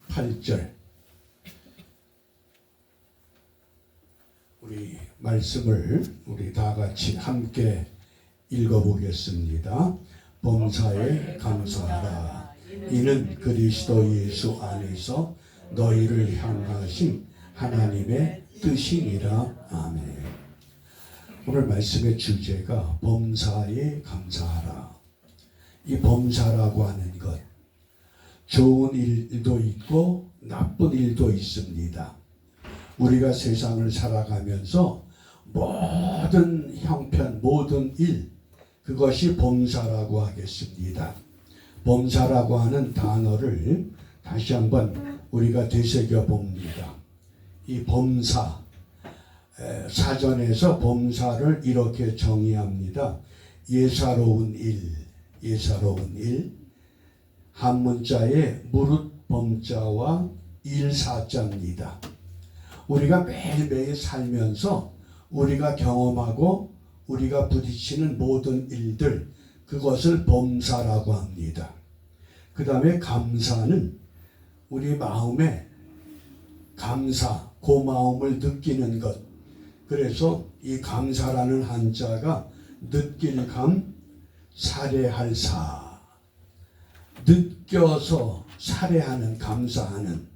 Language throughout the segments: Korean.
8절 우리 말씀을 우리 다 같이 함께 읽어보겠습니다. 범사에 감사하라. 이는 그리스도 예수 안에서 너희를 향하신 하나님의 뜻이니라. 아멘. 오늘 말씀의 주제가 범사에 감사하라. 이 범사라고 하는 것, 좋은 일도 있고 나쁜 일도 있습니다. 우리가 세상을 살아가면서 모든 형편, 모든 일, 그것이 범사라고 하겠습니다. 범사라고 하는 단어를 다시 한번 우리가 되새겨 봅니다. 이 범사, 사전에서 범사를 이렇게 정의합니다. 예사로운 일, 예사로운 일, 한문자에 무릇 범자와 일사자입니다. 우리가 매일매일 살면서 우리가 경험하고 우리가 부딪히는 모든 일들, 그것을 범사라고 합니다. 그 다음에 감사는 우리 마음에 감사, 고마움을 느끼는 것. 그래서 이 감사라는 한자가 느낄 감, 살해할 사. 느껴서 살해하는, 감사하는.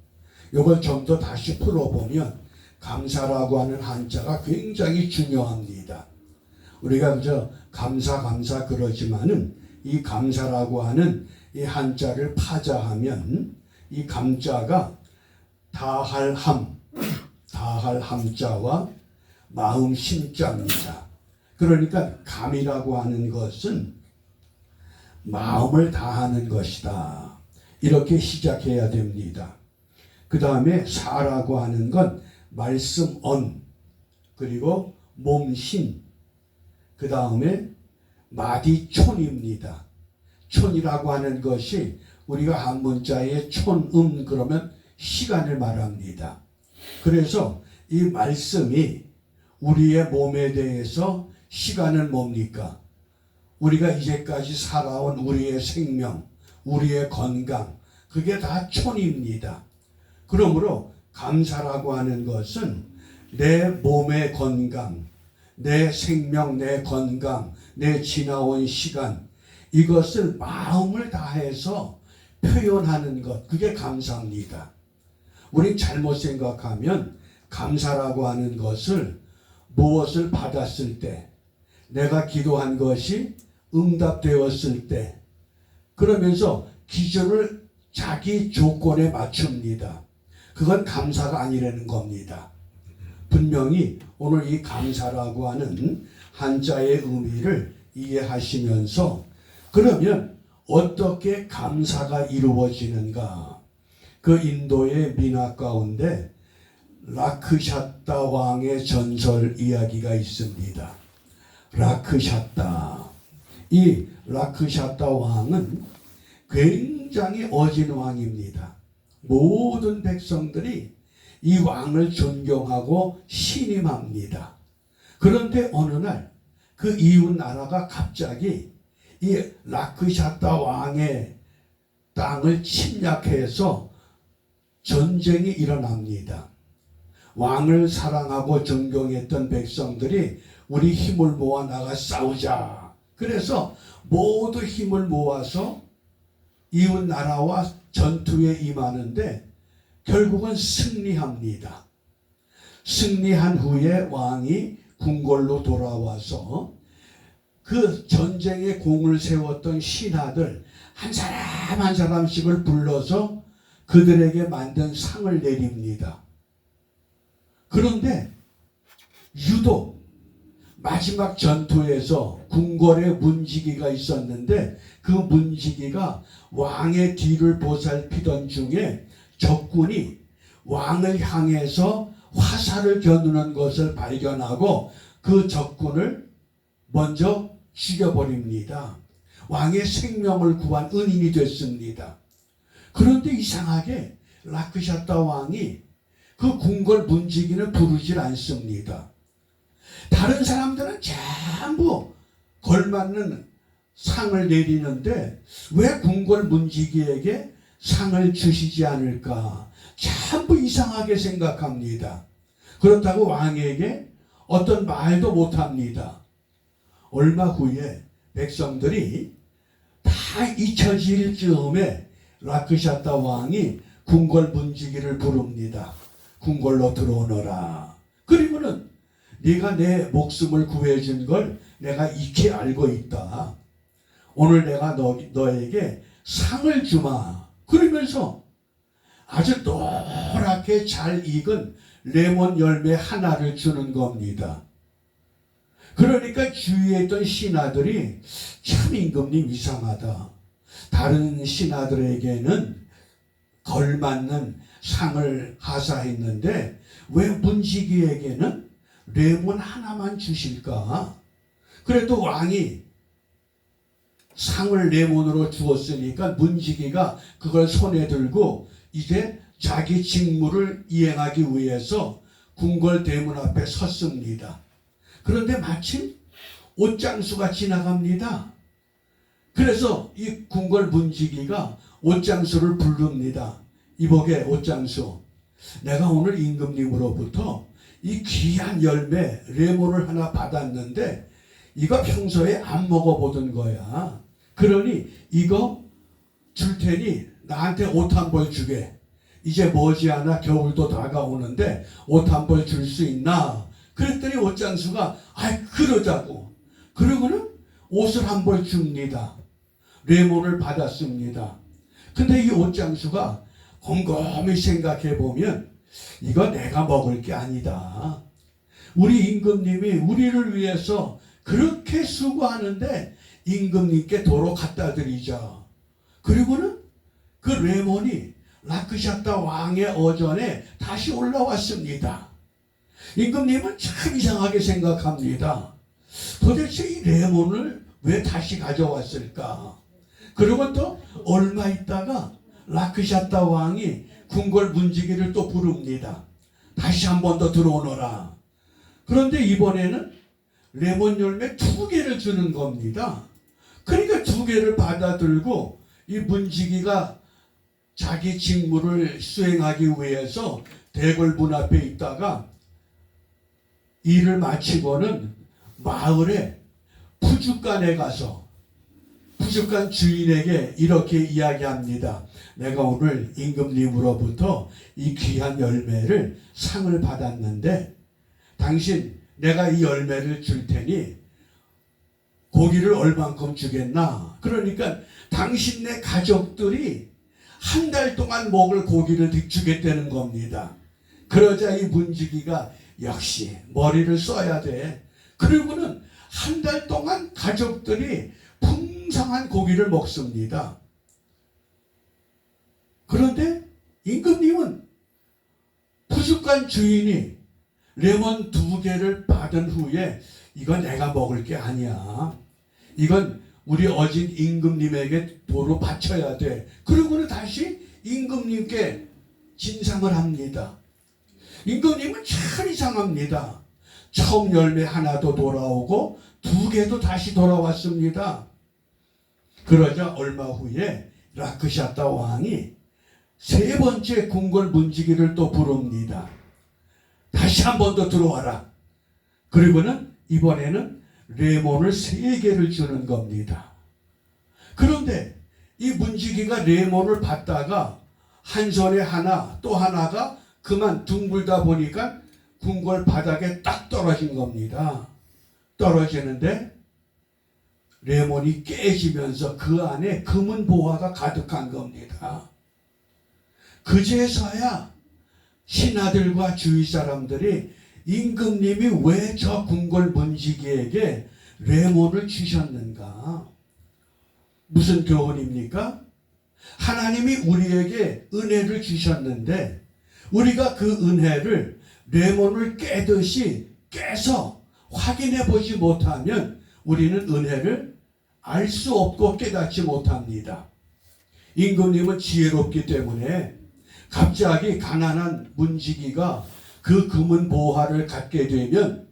이걸 좀 더 다시 풀어보면 감사라고 하는 한자가 굉장히 중요합니다. 우리가 그저 감사 그러지만은 이 감사라고 하는 이 한자를 파자하면 이 감자가 다할 함자와 마음 심자입니다. 그러니까 감이라고 하는 것은 마음을 다하는 것이다. 이렇게 시작해야 됩니다. 그 다음에 사라고 하는 건 말씀 언, 그리고 몸신, 그 다음에 마디 촌입니다. 촌이라고 하는 것이 우리가 한문자에 촌음 그러면 시간을 말합니다. 그래서 이 말씀이 우리의 몸에 대해서 시간은 뭡니까? 우리가 이제까지 살아온 우리의 생명, 우리의 건강, 그게 다 촌입니다. 그러므로 감사라고 하는 것은 내 몸의 건강, 내 생명, 내 건강, 내 지나온 시간, 이것을 마음을 다해서 표현하는 것, 그게 감사입니다. 우리 잘못 생각하면 감사라고 하는 것을 무엇을 받았을 때, 내가 기도한 것이 응답되었을 때, 그러면서 기준을 자기 조건에 맞춥니다. 그건 감사가 아니라는 겁니다. 분명히 오늘 이 감사라고 하는 한자의 의미를 이해하시면서 그러면 어떻게 감사가 이루어지는가? 그 인도의 민화 가운데 라크샤타 왕의 전설 이야기가 있습니다. 라크샤타. 이 라크샤타 왕은 굉장히 어진 왕입니다. 모든 백성들이 이 왕을 존경하고 신임합니다. 그런데 어느 날 그 이웃 나라가 갑자기 이 라크샤타 왕의 땅을 침략해서 전쟁이 일어납니다. 왕을 사랑하고 존경했던 백성들이 우리 힘을 모아 나가 싸우자. 그래서 모두 힘을 모아서 이웃 나라와 전투에 임하는데 결국은 승리합니다. 승리한 후에 왕이 궁궐로 돌아와서 그 전쟁에 공을 세웠던 신하들 한 사람 한 사람씩을 불러서 그들에게 만든 상을 내립니다. 그런데 유독 마지막 전투에서 궁궐에 문지기가 있었는데 그 문지기가 왕의 뒤를 보살피던 중에 적군이 왕을 향해서 화살을 겨누는 것을 발견하고 그 적군을 먼저 죽여버립니다. 왕의 생명을 구한 은인이 됐습니다. 그런데 이상하게 라크샤타 왕이 그 궁궐 문지기는 부르질 않습니다. 다른 사람들은 전부 걸맞는 상을 내리는데 왜 궁궐 문지기에게 상을 주시지 않을까 전부 이상하게 생각합니다. 그렇다고 왕에게 어떤 말도 못합니다. 얼마 후에 백성들이 다 잊혀질 즈음에 라크샤타 왕이 궁궐 문지기를 부릅니다. 궁궐로 들어오너라. 그리고는 네가 내 목숨을 구해준 걸 내가 익히 알고 있다. 오늘 내가 너에게 상을 주마. 그러면서 아주 노랗게 잘 익은 레몬 열매 하나를 주는 겁니다. 그러니까 주위에 있던 신하들이 참 임금님 이상하다. 다른 신하들에게는 걸맞는 상을 하사했는데 왜 문지기에게는 레몬 하나만 주실까? 그래도 왕이 상을 레몬으로 주었으니까 문지기가 그걸 손에 들고 이제 자기 직무를 이행하기 위해서 궁궐 대문 앞에 섰습니다. 그런데 마침 옷장수가 지나갑니다. 그래서 이 궁궐 문지기가 옷장수를 부릅니다. 이보게 옷장수, 내가 오늘 임금님으로부터 이 귀한 열매 레몬을 하나 받았는데 이거 평소에 안 먹어보던 거야. 그러니 이거 줄 테니 나한테 옷 한 벌 주게. 이제 머지않아 겨울도 다가오는데 옷 한 벌 줄 수 있나? 그랬더니 옷장수가 그러자고. 그러고는 옷을 한 벌 줍니다. 레몬을 받았습니다. 근데 이 옷장수가 곰곰이 생각해 보면 이거 내가 먹을 게 아니다. 우리 임금님이 우리를 위해서 그렇게 수고하는데 임금님께 도로 갖다 드리자. 그리고는 그 레몬이 라크샤타 왕의 어전에 다시 올라왔습니다. 임금님은 참 이상하게 생각합니다. 도대체 이 레몬을 왜 다시 가져왔을까? 그리고 또 얼마 있다가 라크샤타 왕이 궁궐 문지기를 또 부릅니다. 다시 한 번 더 들어오너라. 그런데 이번에는 레몬 열매 2개를 주는 겁니다. 그러니까 2개를 받아들고 이 문지기가 자기 직무를 수행하기 위해서 대궐 문 앞에 있다가 일을 마치고는 마을에 푸주간에 가서 푸주간 주인에게 이렇게 이야기합니다. 내가 오늘 임금님으로부터 이 귀한 열매를 상을 받았는데 당신 내가 이 열매를 줄 테니 고기를 얼만큼 주겠나? 그러니까 당신네 가족들이 한 달 동안 먹을 고기를 주겠다는 겁니다. 그러자 이 문지기가 역시 머리를 써야 돼. 그리고는 한 달 동안 가족들이 풍성한 고기를 먹습니다. 그런데 임금님은 푸주간 주인이 레몬 2개를 받은 후에 이건 내가 먹을 게 아니야. 이건 우리 어진 임금님에게 도로 바쳐야 돼. 그리고는 다시 임금님께 진상을 합니다. 임금님은 참 이상합니다. 처음 열매 하나도 돌아오고 2개도 다시 돌아왔습니다. 그러자 얼마 후에 라크샤타 왕이 3번째 궁궐 문지기를 또 부릅니다. 다시 한 번 더 들어와라. 그리고는 이번에는 레몬을 3개를 주는 겁니다. 그런데 이 문지기가 레몬을 받다가 한 손에 하나 또 하나가 그만 둥글다 보니까 궁궐 바닥에 딱 떨어진 겁니다. 떨어지는데 레몬이 깨지면서 그 안에 금은 보화가 가득한 겁니다. 그제서야 신하들과 주위 사람들이 임금님이 왜 저 궁궐 문지기에게 레몬을 주셨는가? 무슨 교훈입니까? 하나님이 우리에게 은혜를 주셨는데 우리가 그 은혜를 레몬을 깨듯이 깨서 확인해 보지 못하면 우리는 은혜를 알 수 없고 깨닫지 못합니다. 임금님은 지혜롭기 때문에 갑자기 가난한 문지기가 그 금은 보화를 갖게 되면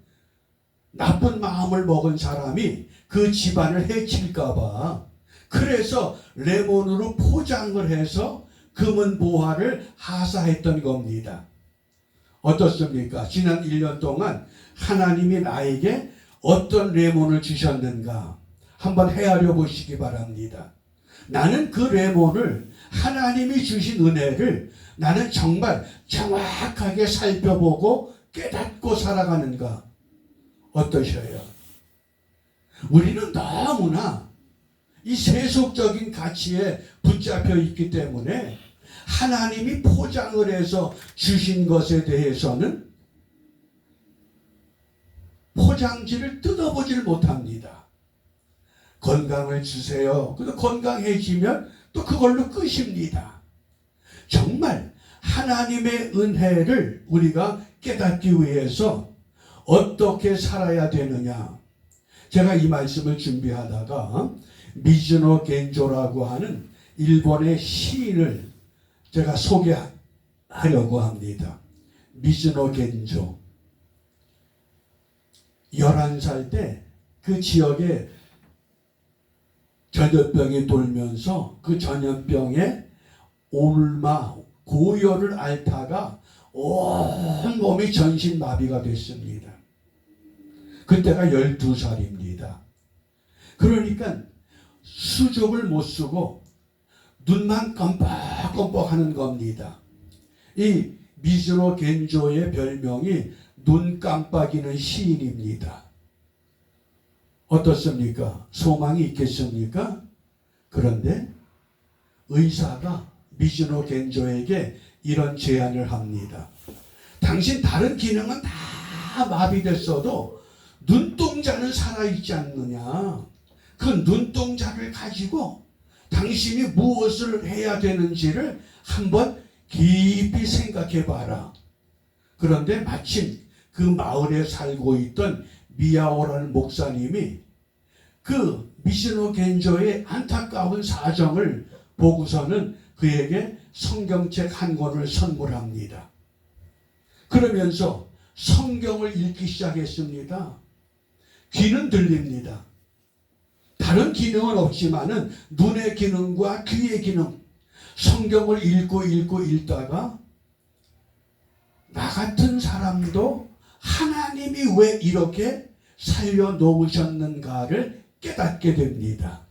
나쁜 마음을 먹은 사람이 그 집안을 해칠까 봐 그래서 레몬으로 포장을 해서 금은 보화를 하사했던 겁니다. 어떻습니까? 지난 1년 동안 하나님이 나에게 어떤 레몬을 주셨는가 한번 헤아려 보시기 바랍니다. 나는 그 레몬을, 하나님이 주신 은혜를 나는 정말 정확하게 살펴보고 깨닫고 살아가는가 어떠셔요? 우리는 너무나 이 세속적인 가치에 붙잡혀 있기 때문에 하나님이 포장을 해서 주신 것에 대해서는 포장지를 뜯어보지를 못합니다. 건강을 주세요. 그래서 건강해지면 또 그걸로 끝입니다. 정말 하나님의 은혜를 우리가 깨닫기 위해서 어떻게 살아야 되느냐. 제가 이 말씀을 준비하다가 미즈노 겐조라고 하는 일본의 시인을 제가 소개하려고 합니다. 미즈노 겐조. 11살 때 그 지역에 전염병이 돌면서 그 전염병에 고열을 앓다가 온 몸이 전신마비가 됐습니다. 그때가 12살입니다. 그러니까 수족을 못 쓰고 눈만 껌뻑껌뻑 하는 겁니다. 이 미즈노 겐조의 별명이 눈 깜빡이는 시인입니다. 어떻습니까? 소망이 있겠습니까? 그런데 의사가 미즈노 겐조에게 이런 제안을 합니다. 당신 다른 기능은 다 마비됐어도 눈동자는 살아있지 않느냐. 그 눈동자를 가지고 당신이 무엇을 해야 되는지를 한번 깊이 생각해 봐라. 그런데 마침 그 마을에 살고 있던 미야오라는 목사님이 그 미즈노 겐조의 안타까운 사정을 보고서는 그에게 성경책 한 권을 선물합니다. 그러면서 성경을 읽기 시작했습니다. 귀는 들립니다. 다른 기능은 없지만은 눈의 기능과 귀의 기능, 성경을 읽다가 나 같은 사람도 하나님이 왜 이렇게 살려놓으셨는가를 깨닫게 됩니다.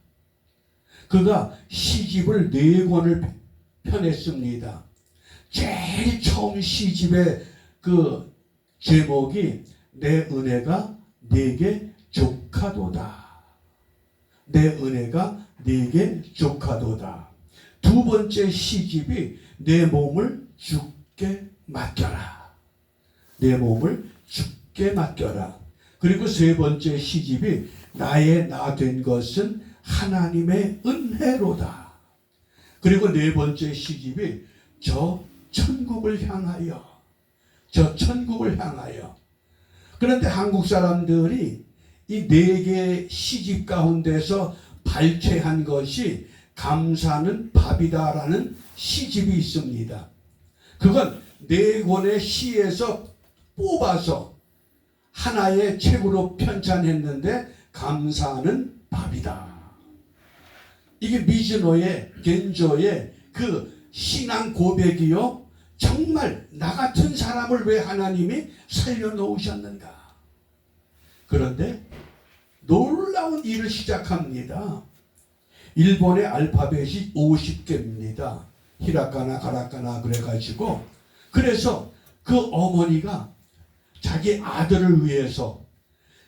그가 시집을 4권을 펴냈습니다. 제일 처음 시집의 그 제목이 내 은혜가 네게 족하도다. 내 은혜가 네게 족하도다. 두 번째 시집이 내 몸을 주께 맡겨라. 내 몸을 주께 맡겨라. 그리고 세 번째 시집이 나의 나 된 것은 하나님의 은혜로다. 그리고 네 번째 시집이 저 천국을 향하여. 저 천국을 향하여. 그런데 한국 사람들이 이 4개의 시집 가운데서 발췌한 것이 감사는 밥이다라는 시집이 있습니다. 그건 4권의 시에서 뽑아서 하나의 책으로 편찬했는데 감사는 밥이다. 이게 미즈노의 겐조의 그 신앙 고백이요. 정말 나 같은 사람을 왜 하나님이 살려놓으셨는가. 그런데 놀라운 일을 시작합니다. 일본의 알파벳이 50개입니다. 히라카나 가라카나 그래가지고 그래서 그 어머니가 자기 아들을 위해서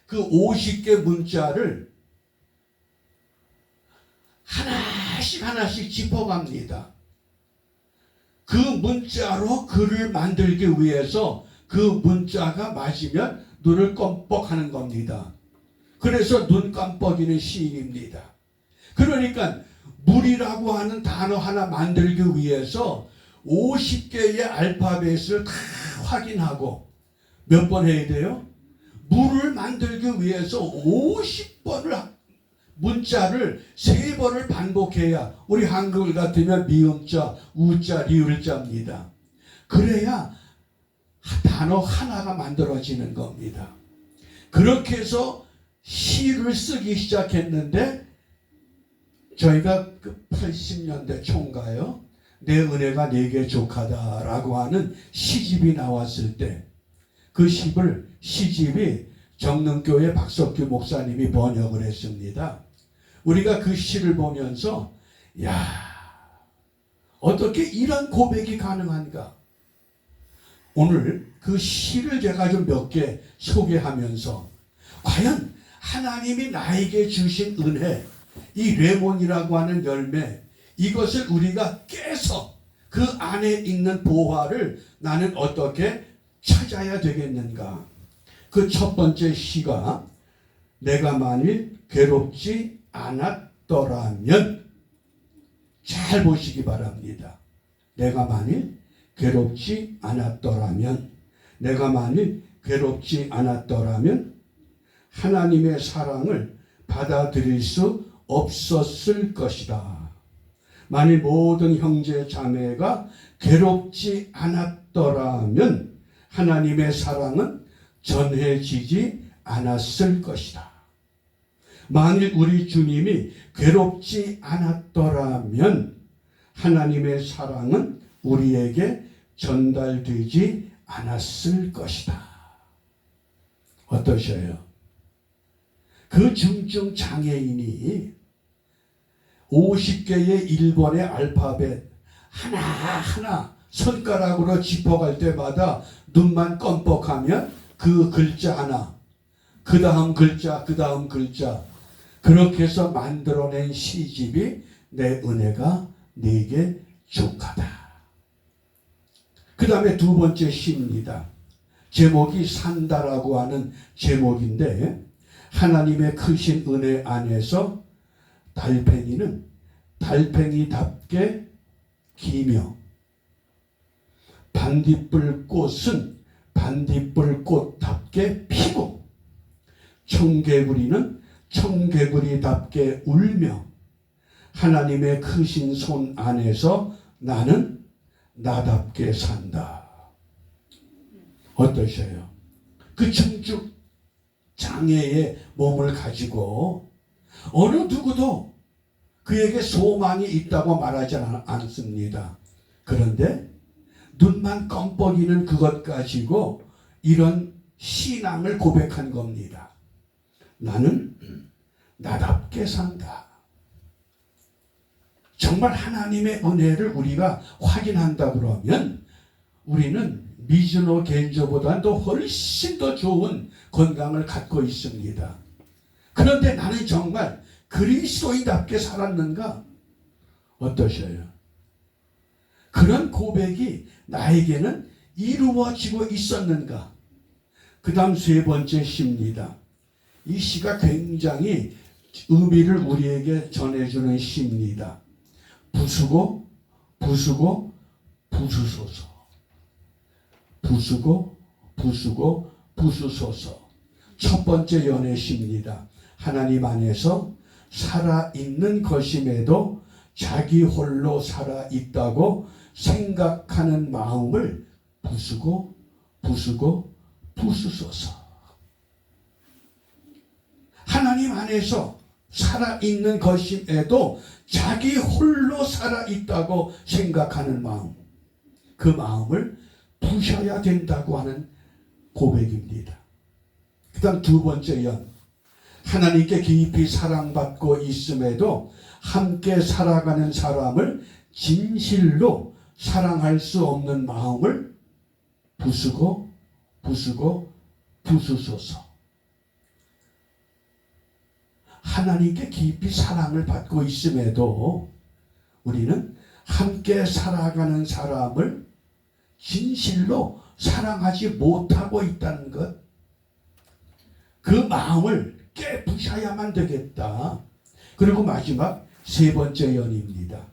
그 50개 문자를 하나씩 짚어갑니다. 그 문자로 글을 만들기 위해서 그 문자가 맞으면 눈을 껌뻑하는 겁니다. 그래서 눈 깜빡이는 시인입니다. 그러니까 물이라고 하는 단어 하나 만들기 위해서 50개의 알파벳을 다 확인하고 몇 번 해야 돼요? 물을 만들기 위해서 50번을 문자를 3번을 반복해야 우리 한글 같으면 미음자, 우자, 리을자입니다. 그래야 단어 하나가 만들어지는 겁니다. 그렇게 해서 시를 쓰기 시작했는데 저희가 그 80년대 초인가요? 내 은혜가 네게 족하다라고 하는 시집이 나왔을 때 그 시집이 정릉교회 박석규 목사님이 번역을 했습니다. 우리가 그 시를 보면서 야, 어떻게 이런 고백이 가능한가? 오늘 그 시를 제가 좀 몇 개 소개하면서 과연 하나님이 나에게 주신 은혜, 이 레몬이라고 하는 열매, 이것을 우리가 깨서 그 안에 있는 보화를 나는 어떻게 찾아야 되겠는가? 그 첫 번째 시가 내가 만일 괴롭지 않았더라면, 잘 보시기 바랍니다. 내가 만일 괴롭지 않았더라면, 내가 만일 괴롭지 않았더라면 하나님의 사랑을 받아들일 수 없었을 것이다. 만일 모든 형제 자매가 괴롭지 않았더라면 하나님의 사랑은 전해지지 않았을 것이다. 만일 우리 주님이 괴롭지 않았더라면 하나님의 사랑은 우리에게 전달되지 않았을 것이다. 어떠셔요? 그 중증 장애인이 50개의 일본의 알파벳 하나하나 손가락으로 짚어갈 때마다 눈만 껌뻑하면 그 글자 하나, 그 다음 글자, 그 다음 글자, 그렇게 해서 만들어낸 시집이 내 은혜가 네게 족하다. 그 다음에 두 번째 시입니다. 제목이 산다라고 하는 제목인데, 하나님의 크신 은혜 안에서 달팽이는 달팽이답게 기며 반딧불 꽃은 반딧불 꽃답게 피고 청개구리는 청개구리답게 울며 하나님의 크신 손 안에서 나는 나답게 산다. 어떠셔요? 그 중증 장애의 몸을 가지고 어느 누구도 그에게 소망이 있다고 말하지 않습니다. 그런데 눈만 껌뻑이는 그것 가지고 이런 신앙을 고백한 겁니다. 나는 나답게 산다. 정말 하나님의 은혜를 우리가 확인한다 그러면 우리는 미즈노 겐조보다는 더 훨씬 더 좋은 건강을 갖고 있습니다. 그런데 나는 정말 그리스도인답게 살았는가? 어떠셔요? 그런 고백이 나에게는 이루어지고 있었는가? 그 다음 세 번째 시입니다. 이 시가 굉장히 의미를 우리에게 전해주는 시입니다. 부수고 부수고 부수소서. 부수고 부수고 부수소서. 첫 번째 연애시입니다. 하나님 안에서 살아있는 것임에도 자기 홀로 살아있다고 생각하는 마음을 부수고 부수고 부수소서. 하나님 안에서 살아있는 것임에도 자기 홀로 살아있다고 생각하는 마음, 그 마음을 부셔야 된다고 하는 고백입니다. 그 다음 두 번째 연, 하나님께 깊이 사랑받고 있음에도 함께 살아가는 사람을 진실로 사랑할 수 없는 마음을 부수고 부수고 부수소서. 하나님께 깊이 사랑을 받고 있음에도 우리는 함께 살아가는 사람을 진실로 사랑하지 못하고 있다는 것, 그 마음을 깨부셔야만 되겠다. 그리고 마지막 세 번째 연입니다.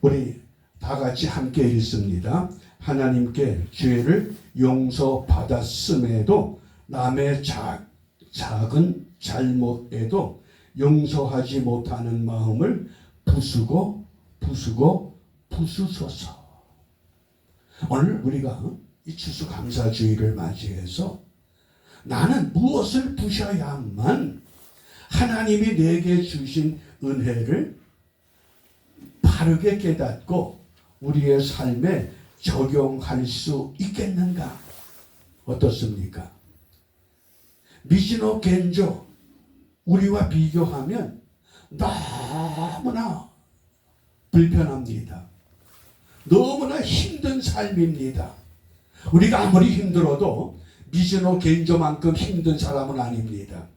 우리 다 같이 함께 읽습니다. 하나님께 죄를 용서받았음에도 남의 작은 잘못에도 용서하지 못하는 마음을 부수고 부수고 부수소서. 오늘 우리가 이 추수감사주의를 맞이해서 나는 무엇을 부셔야만 하나님이 내게 주신 은혜를 바르게 깨닫고 우리의 삶에 적용할 수 있겠는가? 어떻습니까? 미즈노 겐조 우리와 비교하면 너무나 불편합니다. 너무나 힘든 삶입니다. 우리가 아무리 힘들어도 미즈노 겐조만큼 힘든 사람은 아닙니다.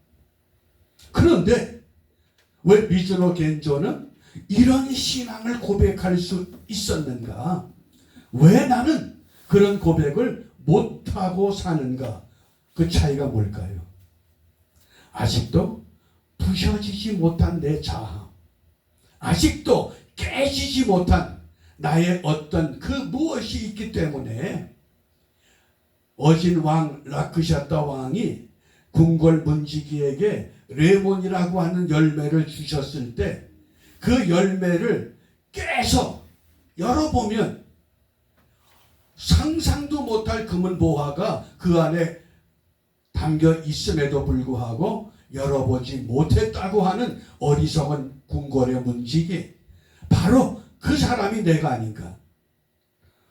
그런데 왜 미즈노 겐조는 이런 신앙을 고백할 수 있었는가? 왜 나는 그런 고백을 못하고 사는가? 그 차이가 뭘까요? 아직도 부셔지지 못한 내 자아, 아직도 깨지지 못한 나의 어떤 그 무엇이 있기 때문에 어진 왕 라크샤타 왕이 궁궐 문지기에게 레몬이라고 하는 열매를 주셨을 때 그 열매를 깨서 열어보면 상상도 못할 금은 보화가 그 안에 담겨 있음에도 불구하고 열어보지 못했다고 하는 어리석은 궁궐의 문지기, 바로 그 사람이 내가 아닌가?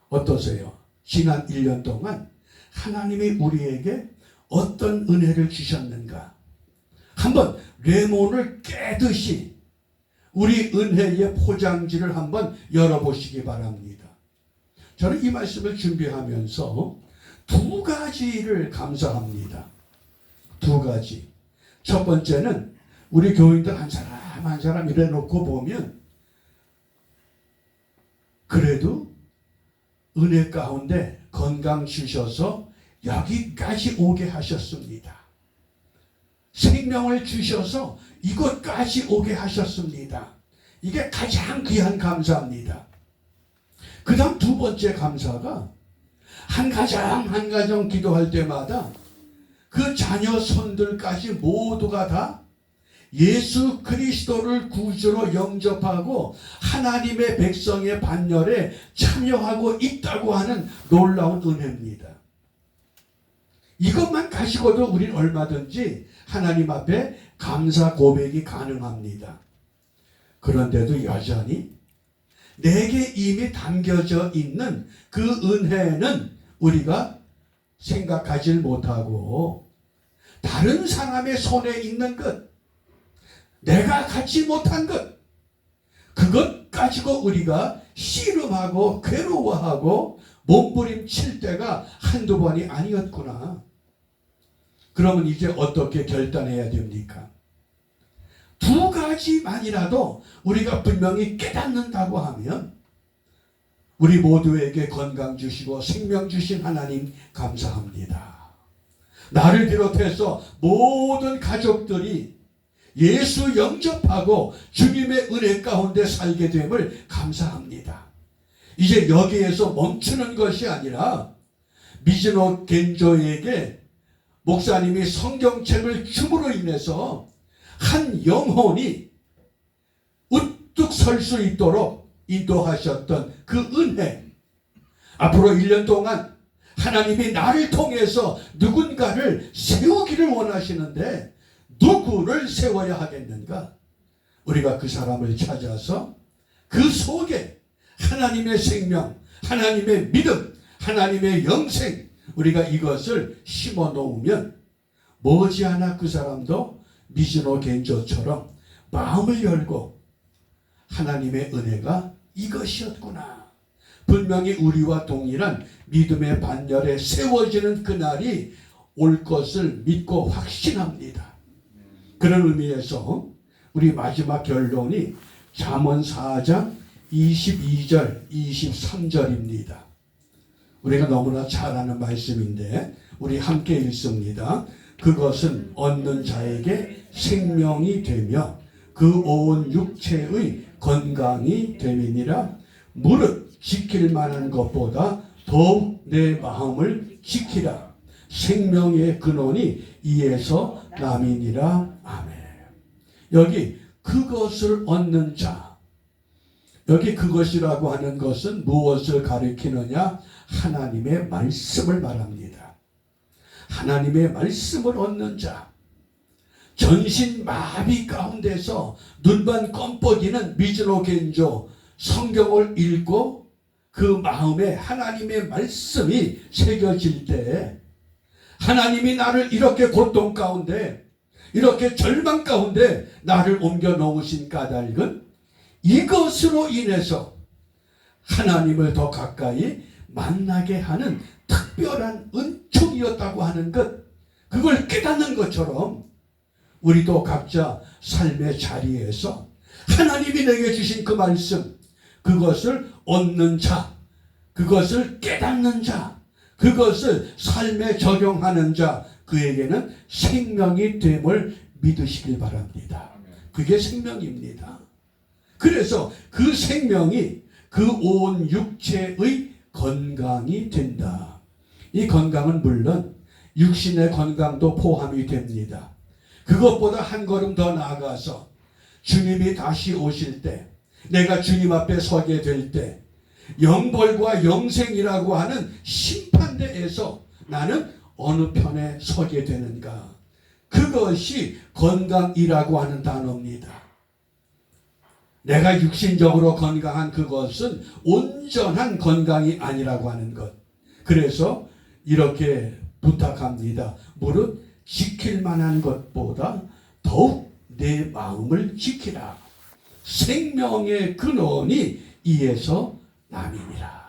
어떠세요? 지난 1년 동안 하나님이 우리에게 어떤 은혜를 주셨는가? 한번 레몬을 깨듯이 우리 은혜의 포장지를 한번 열어보시기 바랍니다. 저는 이 말씀을 준비하면서 두 가지를 감사합니다. 두 가지. 첫 번째는 우리 교인들 한 사람 한 사람 이래놓고 보면 그래도 은혜 가운데 건강 주셔서 여기까지 오게 하셨습니다. 생명을 주셔서 이곳까지 오게 하셨습니다. 이게 가장 귀한 감사입니다. 그 다음 두 번째 감사가 한 가정 기도할 때마다 그 자녀 손들까지 모두가 다 예수 그리스도를 구주로 영접하고 하나님의 백성의 반열에 참여하고 있다고 하는 놀라운 은혜입니다. 이것만 가지고도 우리는 얼마든지 하나님 앞에 감사 고백이 가능합니다. 그런데도 여전히 내게 이미 담겨져 있는 그 은혜는 우리가 생각하지 못하고 다른 사람의 손에 있는 것, 내가 갖지 못한 것, 그것 가지고 우리가 씨름하고 괴로워하고 몸부림칠 때가 한두 번이 아니었구나. 그러면 이제 어떻게 결단해야 됩니까? 두 가지만이라도 우리가 분명히 깨닫는다고 하면 우리 모두에게 건강 주시고 생명 주신 하나님 감사합니다. 나를 비롯해서 모든 가족들이 예수 영접하고 주님의 은혜 가운데 살게 됨을 감사합니다. 이제 여기에서 멈추는 것이 아니라 미즈노 겐조에게 목사님이 성경책을 줌으로 인해서 한 영혼이 우뚝 설 수 있도록 인도하셨던 그 은혜, 앞으로 1년 동안 하나님이 나를 통해서 누군가를 세우기를 원하시는데 누구를 세워야 하겠는가? 우리가 그 사람을 찾아서 그 속에 하나님의 생명, 하나님의 믿음, 하나님의 영생, 우리가 이것을 심어 놓으면 머지않아 그 사람도 미즈노 겐조처럼 마음을 열고 하나님의 은혜가 이것이었구나, 분명히 우리와 동일한 믿음의 반열에 세워지는 그날이 올 것을 믿고 확신합니다. 그런 의미에서 우리 마지막 결론이 잠언 4장 22절 23절입니다. 우리가 너무나 잘 아는 말씀인데 우리 함께 읽습니다. 그것은 얻는 자에게 생명이 되며 그 온 육체의 건강이 됨이니라. 무릇 지킬 만한 것보다 더욱 내 마음을 지키라. 생명의 근원이 이에서 남이니라. 아멘. 여기 그것을 얻는 자, 여기 그것이라고 하는 것은 무엇을 가리키느냐? 하나님의 말씀을 말합니다. 하나님의 말씀을 얻는 자, 전신 마비 가운데서 눈만 껌뻑이는 미즈노 겐조, 성경을 읽고 그 마음에 하나님의 말씀이 새겨질 때 하나님이 나를 이렇게 고통 가운데 이렇게 절망 가운데 나를 옮겨 놓으신 까닭은 이것으로 인해서 하나님을 더 가까이 만나게 하는 특별한 은총이었다고 하는 것, 그걸 깨닫는 것처럼 우리도 각자 삶의 자리에서 하나님이 내게 주신 그 말씀, 그것을 얻는 자, 그것을 깨닫는 자, 그것을 삶에 적용하는 자, 그에게는 생명이 됨을 믿으시길 바랍니다. 그게 생명입니다. 그래서 그 생명이 그 온 육체의 건강이 된다. 이 건강은 물론 육신의 건강도 포함이 됩니다. 그것보다 한 걸음 더 나아가서 주님이 다시 오실 때, 내가 주님 앞에 서게 될 때, 영벌과 영생이라고 하는 심판대에서 나는 어느 편에 서게 되는가? 그것이 건강이라고 하는 단어입니다. 내가 육신적으로 건강한 그것은 온전한 건강이 아니라고 하는 것. 그래서 이렇게 부탁합니다. 무릇 지킬 만한 것보다 더욱 내 마음을 지키라. 생명의 근원이 이에서 남이니라.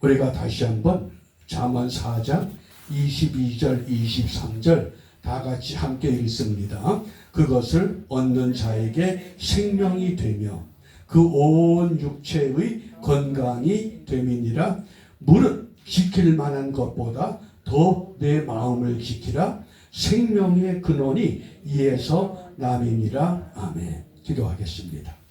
우리가 다시 한번 잠언 4장 22절 23절 다 같이 함께 읽습니다. 그것을 얻는 자에게 생명이 되며 그 온 육체의 건강이 됨이니라. 무릇 지킬 만한 것보다 더 내 마음을 지키라. 생명의 근원이 이에서 남이니라. 아멘. 기도하겠습니다.